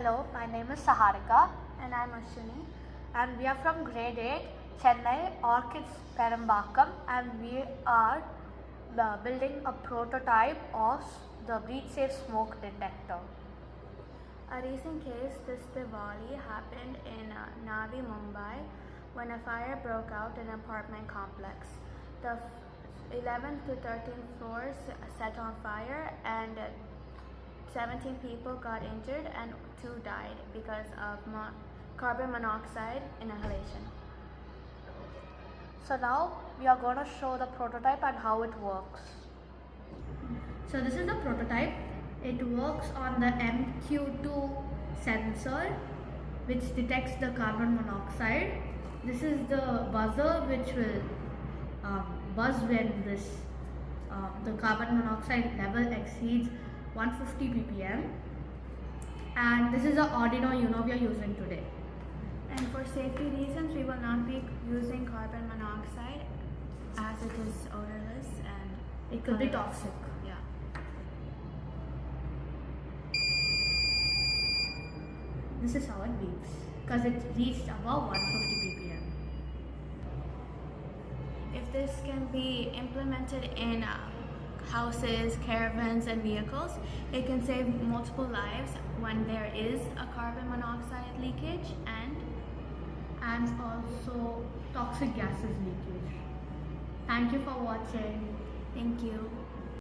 Hello, my name is Saharika And I'm Ashwini. and we are from grade 8, Chennai, Orchids Perambakam, and we are building a prototype of the Breathesafe smoke detector. A recent case this Diwali happened in Navi, Mumbai when a fire broke out in an apartment complex. The 11th to 13th floors set on fire and 17 people got injured and 2 died because of carbon monoxide inhalation. So now we are going to show the prototype and how it works. So this is the prototype. It works on the MQ2 sensor which detects the carbon monoxide. This is the buzzer which will buzz when the carbon monoxide level exceeds 150 ppm, and this is the Arduino Uno we are using today. And for safety reasons, we will not be using carbon monoxide as it is odorless and It could be toxic. Yeah. This is how it beeps because it reached above 150 ppm. If this can be implemented in houses, caravans, and vehicles, it can save multiple lives when there is a carbon monoxide leakage and also toxic gases leakage. Thank you for watching. thank you.